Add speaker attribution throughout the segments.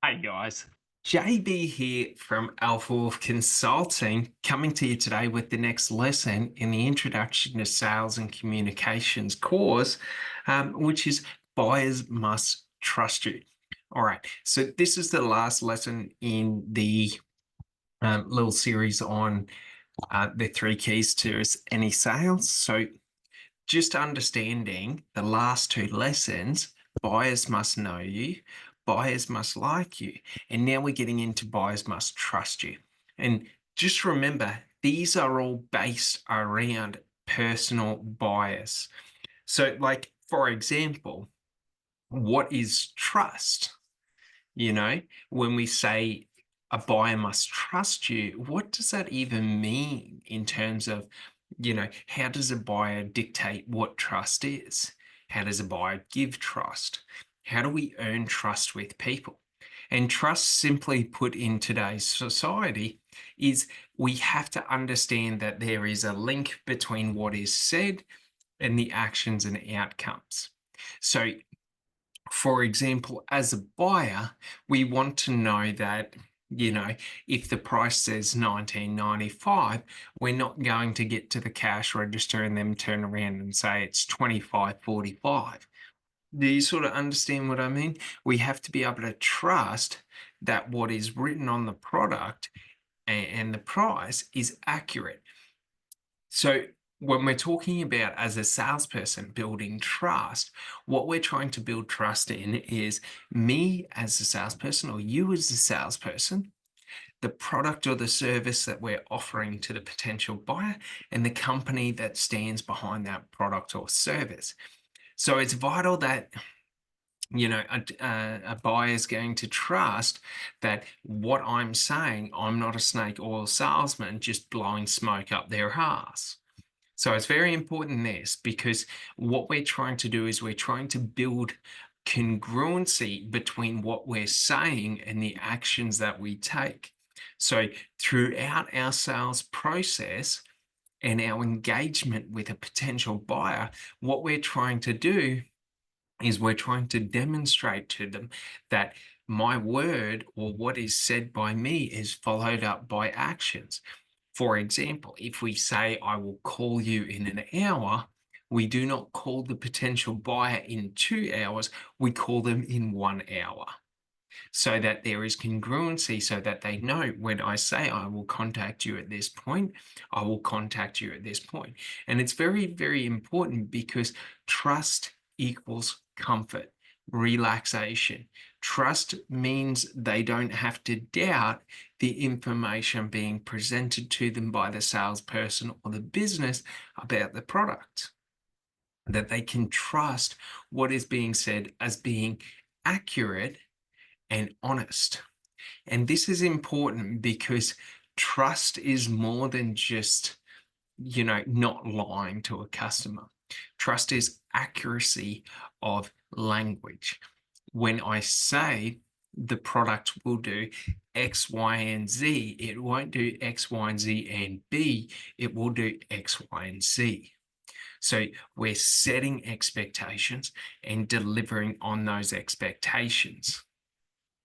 Speaker 1: Hey guys, JB here from Alpha Wolf Consulting, coming to you today with the next lesson in the Introduction to Sales and Communications course, which is Buyers Must Trust You. All right, so this is the last lesson in the little series on the three keys to any sales. So just understanding the last two lessons, buyers must know you, buyers must like you. And now we're getting into buyers must trust you. And just remember, these are all based around personal bias. So, like, for example, what is trust? When we say a buyer must trust you, what does that even mean in terms of, how does a buyer dictate what trust is? How does a buyer give trust? How do we earn trust with people? And trust, simply put in today's society, is we have to understand that there is a link between what is said and the actions and outcomes. So for example, as a buyer, we want to know that, if the price says 19.95, we're not going to get to the cash register and then turn around and say it's 25.45. Do you sort of understand what I mean? We have to be able to trust that what is written on the product and the price is accurate. So when we're talking about, as a salesperson, building trust, what we're trying to build trust in is me as a salesperson or you as a salesperson, the product or the service that we're offering to the potential buyer, and the company that stands behind that product or service. So it's vital that a buyer is going to trust that what I'm saying, I'm not a snake oil salesman just blowing smoke up their arse. So it's very important, this, because what we're trying to do is we're trying to build congruency between what we're saying and the actions that we take. So throughout our sales process and our engagement with a potential buyer, what we're trying to do is we're trying to demonstrate to them that my word or what is said by me is followed up by actions. For example, if we say, I will call you in an hour, we do not call the potential buyer in 2 hours, we call them in 1 hour. So that there is congruency, so that they know when I say I will contact you at this point, I will contact you at this point. And it's very, very important because trust equals comfort, relaxation. Trust means they don't have to doubt the information being presented to them by the salesperson or the business about the product, that they can trust what is being said as being accurate and honest. And this is important because trust is more than just, not lying to a customer. Trust is accuracy of language. When I say the product will do X, Y, and Z, it won't do X, Y, and Z and B, it will do X, Y, and Z. So we're setting expectations and delivering on those expectations.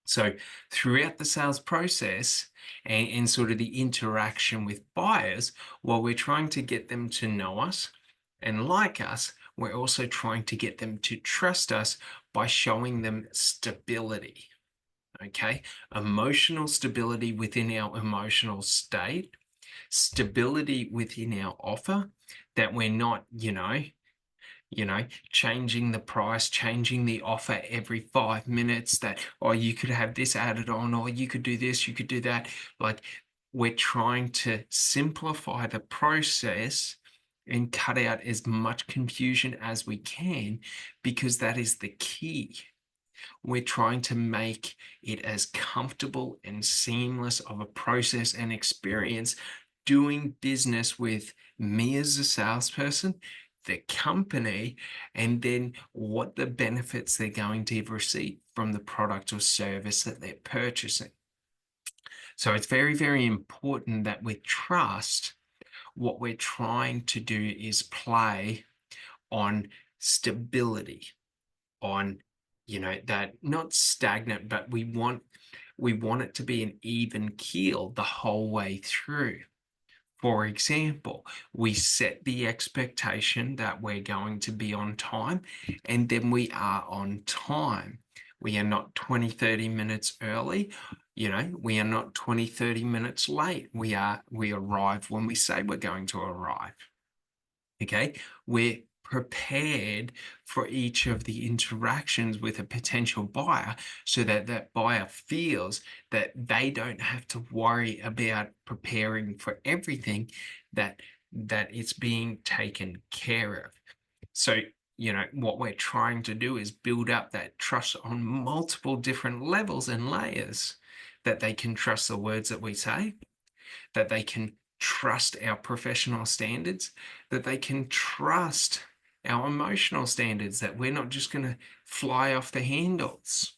Speaker 1: So throughout the sales process and sort of the interaction with buyers, while we're trying to get them to know us and like us, we're also trying to get them to trust us by showing them stability. Okay, emotional stability within our emotional state, stability within our offer, that we're not, changing the price, changing the offer every 5 minutes, that, oh, you could have this added on, or you could do this, you could do that. Like, we're trying to simplify the process and cut out as much confusion as we can, because that is the key. We're trying to make it as comfortable and seamless of a process and experience doing business with me as a salesperson, the company, and then what the benefits they're going to receive from the product or service that they're purchasing. So it's very, very important that with trust, what we're trying to do is play on stability, on that not stagnant, but we want it to be an even keel the whole way through. For example, we set the expectation that we're going to be on time, and then we are on time. We are not 20, 30 minutes early. We are not 20, 30 minutes late. We arrive when we say we're going to arrive. Okay. We're prepared for each of the interactions with a potential buyer so that that buyer feels that they don't have to worry about preparing for everything, that it's being taken care of. So, what we're trying to do is build up that trust on multiple different levels and layers, that they can trust the words that we say, that they can trust our professional standards, that they can trust our emotional standards, that we're not just going to fly off the handles.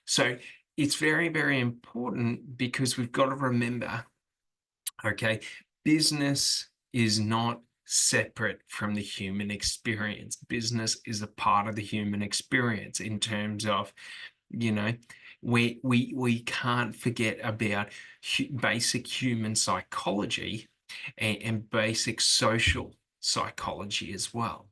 Speaker 1: So it's very, very important, because we've got to remember, okay, business is not separate from the human experience. Business is a part of the human experience in terms of, you know, we can't forget about basic human psychology, and basic social psychology as well.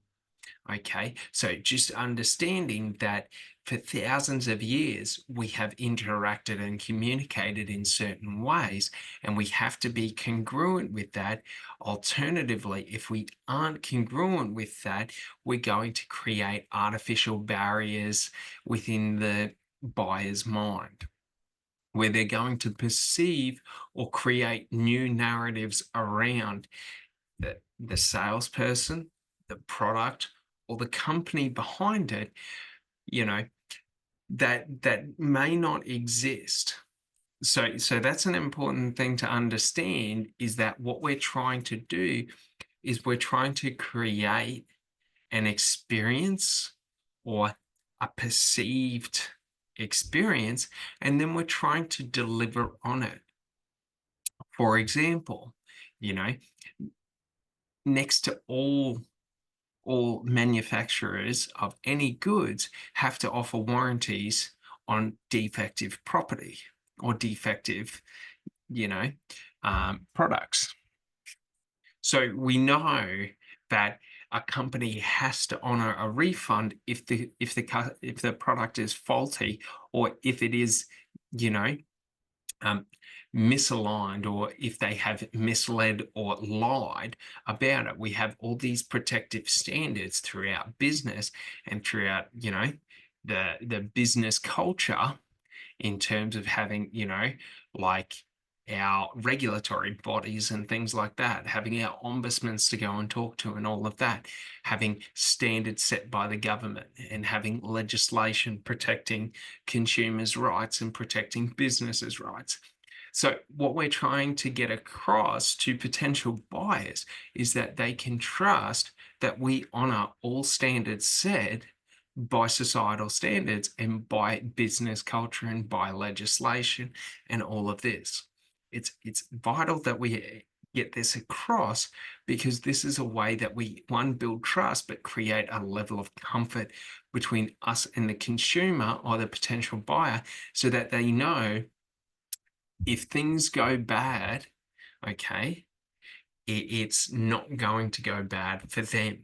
Speaker 1: Okay, so just understanding that for thousands of years we have interacted and communicated in certain ways, and we have to be congruent with that. Alternatively, if we aren't congruent with that, we're going to create artificial barriers within the buyer's mind, where they're going to perceive or create new narratives around the salesperson, the product, or the company behind it, you know, that may not exist. So that's an important thing to understand, is that what we're trying to do is we're trying to create an experience, or a perceived experience, and then we're trying to deliver on it. For example, you know, next to all manufacturers of any goods have to offer warranties on defective property, or defective, you know, products. So we know that a company has to honor a refund if the product is faulty, or if it is, you know, um, misaligned, or if they have misled or lied about it. We have all these protective standards throughout business, and throughout, the business culture, in terms of having, like our regulatory bodies and things like that, having our ombudsmans to go and talk to, and all of that, having standards set by the government, and having legislation protecting consumers' rights and protecting businesses' rights. So what we're trying to get across to potential buyers is that they can trust that we honor all standards set by societal standards, and by business culture, and by legislation, and all of this. It's vital that we get this across, because this is a way that we, one, build trust, but create a level of comfort between us and the consumer, or the potential buyer, so that they know if things go bad, okay, it's not going to go bad for them.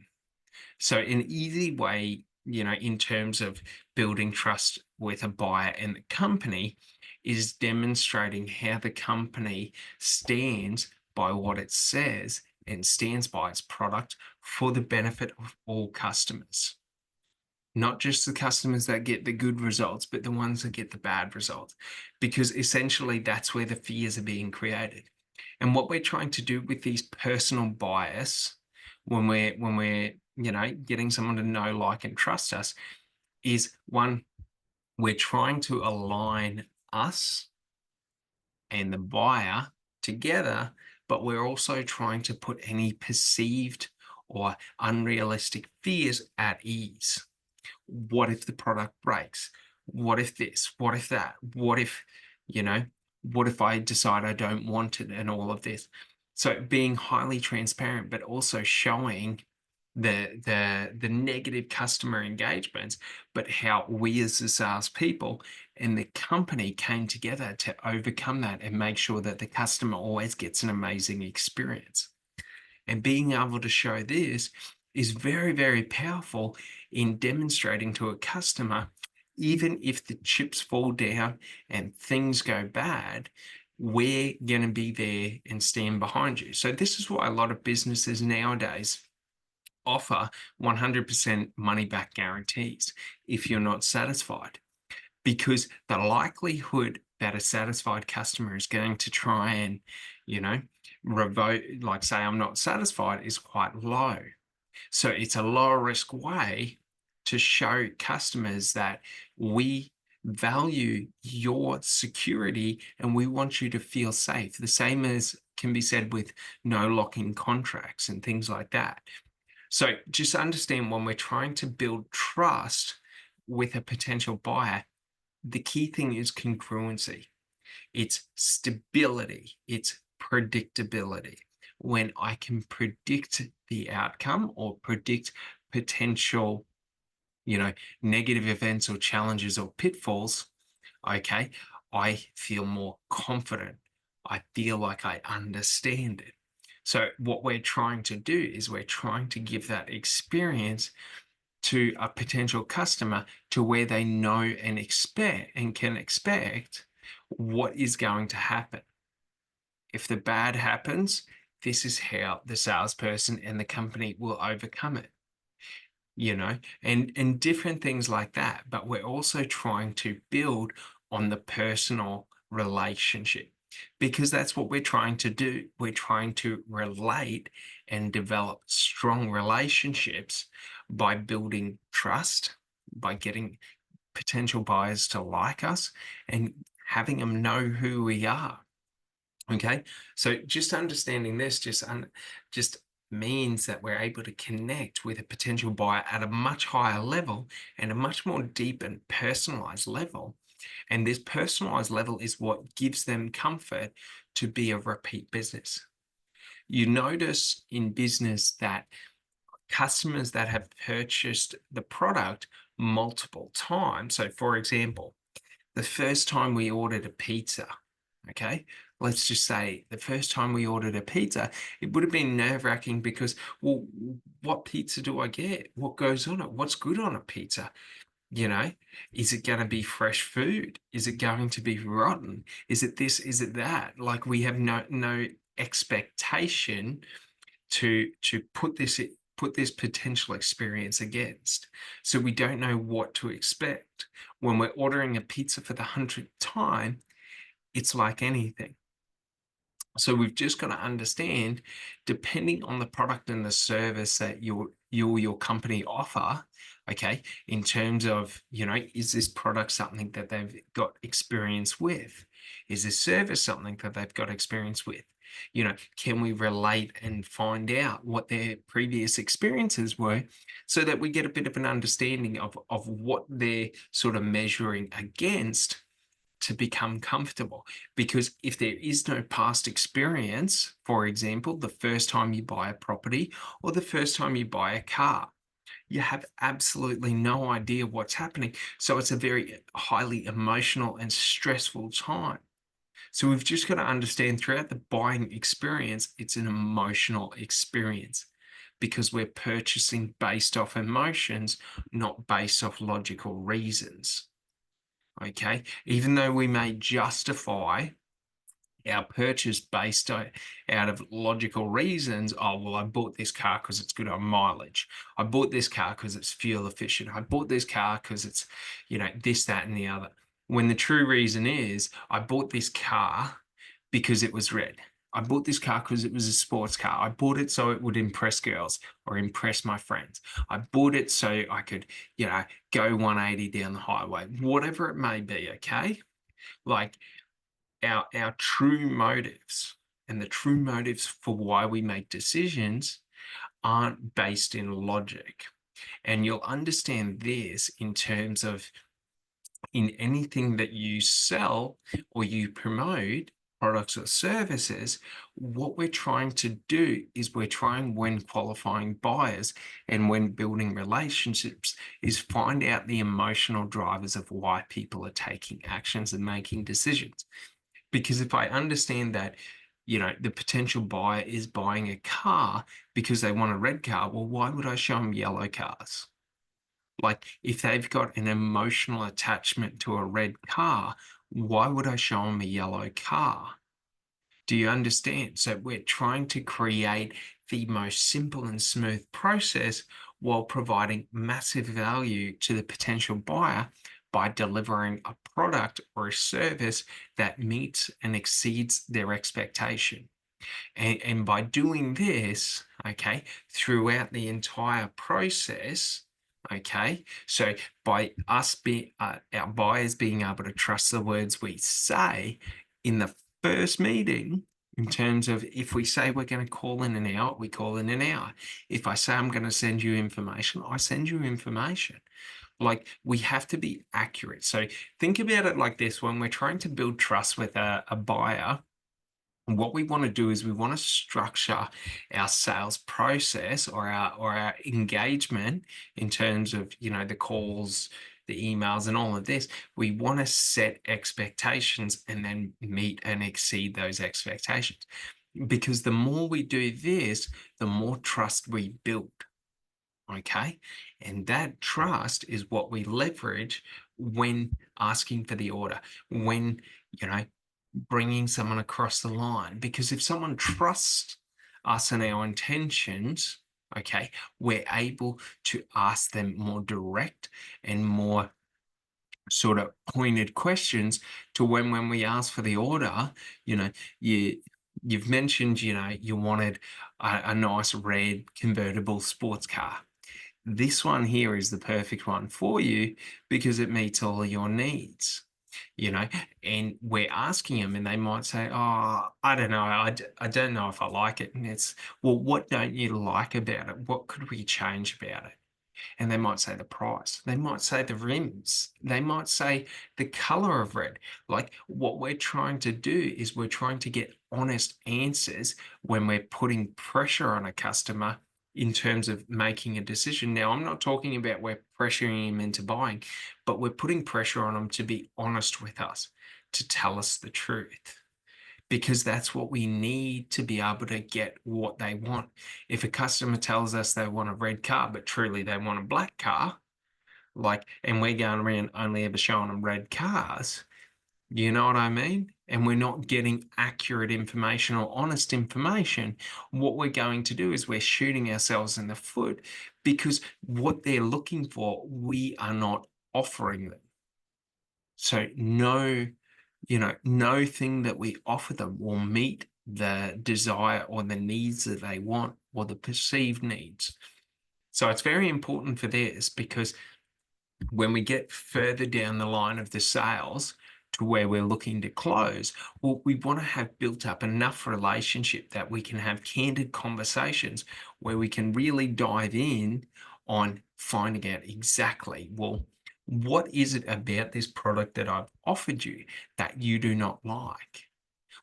Speaker 1: So an easy way, in terms of building trust with a buyer and the company, is demonstrating how the company stands by what it says, and stands by its product for the benefit of all customers. Not just the customers that get the good results, but the ones that get the bad results, because essentially that's where the fears are being created. And what we're trying to do with these personal bias, when we're getting someone to know, like, and trust us, is, one, we're trying to align us and the buyer together, but we're also trying to put any perceived or unrealistic fears at ease. What if the product breaks? What if this? What if that? You know, what if I decide I don't want it, and all of this? So being highly transparent, but also showing the negative customer engagements, but how we as the salespeople and the company came together to overcome that and make sure that the customer always gets an amazing experience. And being able to show this is very, very powerful in demonstrating to a customer, even if the chips fall down and things go bad, we're going to be there and stand behind you. So, this is why a lot of businesses nowadays offer 100% money back guarantees if you're not satisfied, because the likelihood that a satisfied customer is going to try and, you know, revoke, like say, I'm not satisfied, is quite low. So it's a lower risk way to show customers that we value your security and we want you to feel safe. The same as can be said with no locking contracts and things like that. So just understand, when we're trying to build trust with a potential buyer, the key thing is congruency. It's stability. It's predictability. When I can predict the outcome or predict potential, you know, negative events or challenges or pitfalls, okay, I feel more confident. I feel like I understand it. So what we're trying to do is we're trying to give that experience to a potential customer to where they know and expect and can expect what is going to happen. If the bad happens, this is how the salesperson and the company will overcome it, and different things like that. But we're also trying to build on the personal relationship, because that's what we're trying to do. We're trying to relate and develop strong relationships by building trust, by getting potential buyers to like us and having them know who we are. Okay, so just understanding this just means that we're able to connect with a potential buyer at a much higher level and a much more deep and personalized level. And this personalized level is what gives them comfort to be a repeat business. You notice in business that customers that have purchased the product multiple times. So, for example, the first time we ordered a pizza, okay, let's just say the first time we ordered a pizza, it would have been nerve-wracking because, well, what pizza do I get? What goes on it? What's good on a pizza? You know, is it going to be fresh food? Is it going to be rotten? Is it this? Is it that? Like, we have no expectation to put this potential experience against. So we don't know what to expect. When we're ordering a pizza for the 100th time, it's like anything. So we've just got to understand, depending on the product and the service that your company offer, okay, in terms of, is this product something that they've got experience with? Is this service something that they've got experience with? Can we relate and find out what their previous experiences were, so that we get a bit of an understanding of what they're sort of measuring against to become comfortable. Because if there is no past experience, for example, the first time you buy a property or the first time you buy a car, you have absolutely no idea what's happening. So it's a very highly emotional and stressful time. So we've just got to understand, throughout the buying experience, it's an emotional experience, because we're purchasing based off emotions, not based off logical reasons. Okay, even though we may justify our purchase based out of logical reasons. Oh, well, I bought this car because it's good on mileage. I bought this car because it's fuel efficient. I bought this car because it's, this, that, and the other. When the true reason is, I bought this car because it was red. I bought this car because it was a sports car. I bought it so it would impress girls or impress my friends. I bought it so I could, go 180 down the highway, whatever it may be. Okay. Like, our true motives and the true motives for why we make decisions aren't based in logic. And you'll understand this in terms of, in anything that you sell or you promote, products or services, what we're trying to do is we're trying, when qualifying buyers and when building relationships, is find out the emotional drivers of why people are taking actions and making decisions. Because if I understand that, the potential buyer is buying a car because they want a red car, well, why would I show them yellow cars? Like, if they've got an emotional attachment to a red car, why would I show them a yellow car? Do you understand? So we're trying to create the most simple and smooth process while providing massive value to the potential buyer by delivering a product or a service that meets and exceeds their expectation. And by doing this, okay, throughout the entire process, okay, so by us being, our buyers being able to trust the words we say in the first meeting, in terms of, if we say we're going to call in an hour, we call in an hour. If I say I'm going to send you information, I send you information. Like, we have to be accurate. So think about it like this: when we're trying to build trust with a buyer, what we want to do is we want to structure our sales process, or our engagement, in terms of, the calls, the emails, and all of this. We want to set expectations and then meet and exceed those expectations, because the more we do this, the more trust we build. Okay, and that trust is what we leverage when asking for the order, when, you know bringing someone across the line. Because if someone trusts us and our intentions, okay, we're able to ask them more direct and more sort of pointed questions, to when we ask for the order. you know you've mentioned, you wanted a nice red convertible sports car. This one here is the perfect one for you because it meets all of your needs, you know, and we're asking them, and they might say, "Oh, I don't know. I don't know if I like it." And it's, well, what don't you like about it? What could we change about it? And they might say the price. They might say the rims. They might say the color of red. Like, what we're trying to do is we're trying to get honest answers when we're putting pressure on a customer in terms of making a decision. Now, I'm not talking about we're pressuring them into buying, but we're putting pressure on them to be honest with us, to tell us the truth, because that's what we need to be able to get what they want. If a customer tells us they want a red car, but truly they want a black car, like, and we're going around only ever showing them red cars, you know what I mean? And we're not getting accurate information or honest information, what we're going to do is we're shooting ourselves in the foot, because what they're looking for, we are not offering them. So no thing that we offer them will meet the desire or the needs that they want, or the perceived needs. So it's very important for this, because when we get further down the line of the sales to where we're looking to close, well, we want to have built up enough relationship that we can have candid conversations where we can really dive in on finding out exactly, well, what is it about this product that I've offered you that you do not like?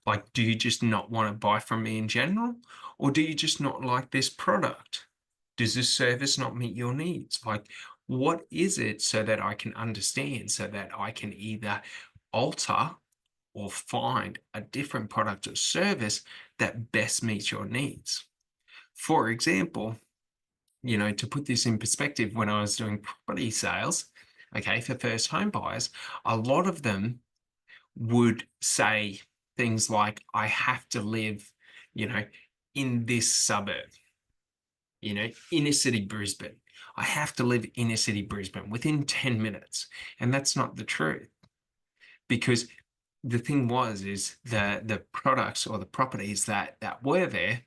Speaker 1: Like, do you just not want to buy from me in general? Or do you just not like this product? Does this service not meet your needs? Like, what is it, so that I can understand, so that I can either alter or find a different product or service that best meets your needs? For example, to put this in perspective, when I was doing property sales, okay, for first home buyers, a lot of them would say things like, I have to live, you know, in this suburb, inner city Brisbane. I have to live inner city Brisbane within 10 minutes. And that's not the truth, because the thing is the products or the properties that were there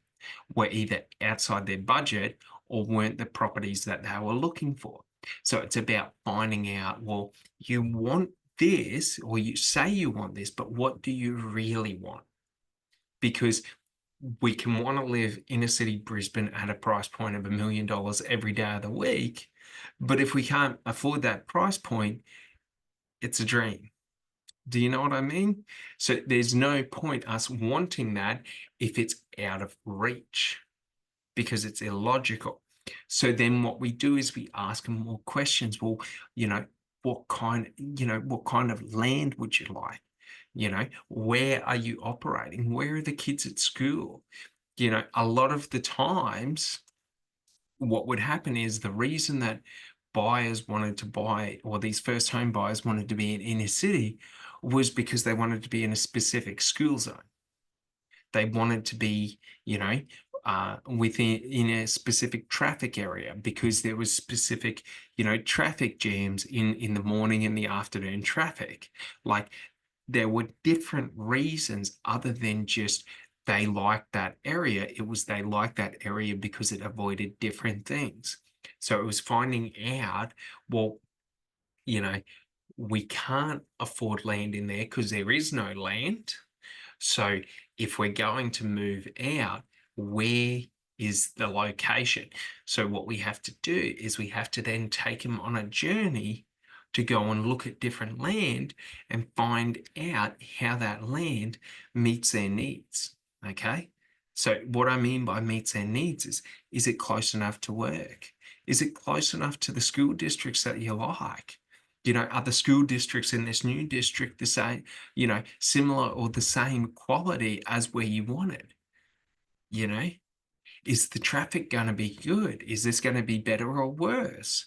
Speaker 1: were either outside their budget or weren't the properties that they were looking for. So it's about finding out, well, you want this, or you say you want this, but what do you really want? Because we can want to live inner city Brisbane at a price point of $1 million every day of the week. But if we can't afford that price point, it's a dream. Do you know what I mean? So there's no point us wanting that if it's out of reach because it's illogical. So then what we do is we ask them more questions. Well, you know, what kind of land would you like? Where are you operating? Where are the kids at school? A lot of the times what would happen is the reason that buyers wanted to buy, or these first home buyers wanted to be in inner city, was because they wanted to be in a specific school zone. They wanted to be, within in a specific traffic area because there was specific, traffic jams in the morning and the afternoon traffic. Like there were different reasons other than just they liked that area. It was they liked that area because it avoided different things. So it was finding out, well, you know, we can't afford land in there because there is no land. So if we're going to move out, where is the location? So what we have to do is we have to then take them on a journey to go and look at different land and find out how that land meets their needs. Okay. So what I mean by meets their needs is it close enough to work? Is it close enough to the school districts that you like? Are the school districts in this new district the same, similar or the same quality as where you wanted? You know, is the traffic going to be good? Is this going to be better or worse?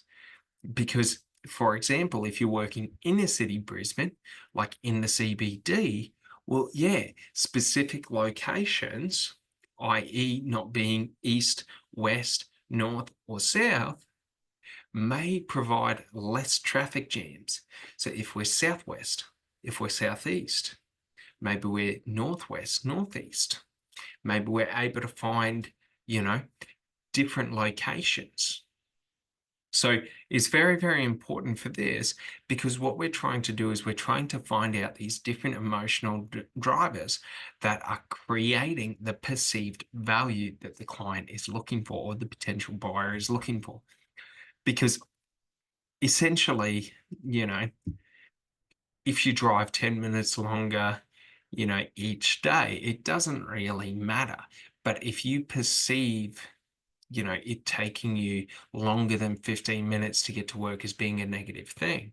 Speaker 1: Because, for example, if you're working inner city Brisbane, like in the CBD, well, yeah, specific locations, i.e., not being east, west, north, or south, may provide less traffic jams. So if we're southwest, if we're southeast, maybe we're northwest, northeast, maybe we're able to find, you know, different locations. So it's very, very important for this because what we're trying to do is we're trying to find out these different emotional drivers that are creating the perceived value that the client is looking for or the potential buyer is looking for. Because essentially, you know, if you drive 10 minutes longer, each day, it doesn't really matter. But if you perceive, it taking you longer than 15 minutes to get to work as being a negative thing,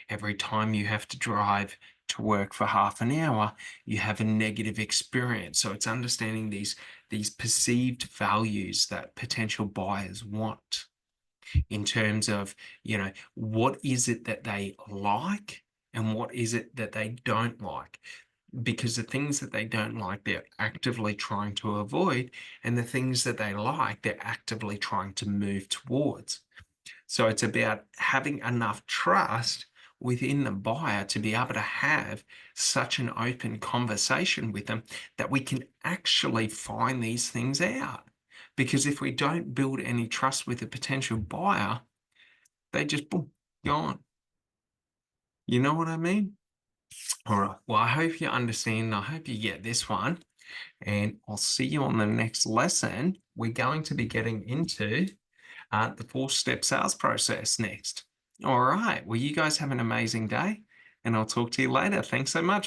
Speaker 1: every time you have to drive to work for half an hour, you have a negative experience. So it's understanding these perceived values that potential buyers want in terms of, what is it that they like and what is it that they don't like? Because the things that they don't like, they're actively trying to avoid, and the things that they like, they're actively trying to move towards. So it's about having enough trust within the buyer to be able to have such an open conversation with them that we can actually find these things out. Because if we don't build any trust with a potential buyer, they just boom, gone. You know what I mean? All right. Well, I hope you understand. I hope you get this one. And I'll see you on the next lesson. We're going to be getting into the 4-step sales process next. All right. Well, you guys have an amazing day, and I'll talk to you later. Thanks so much.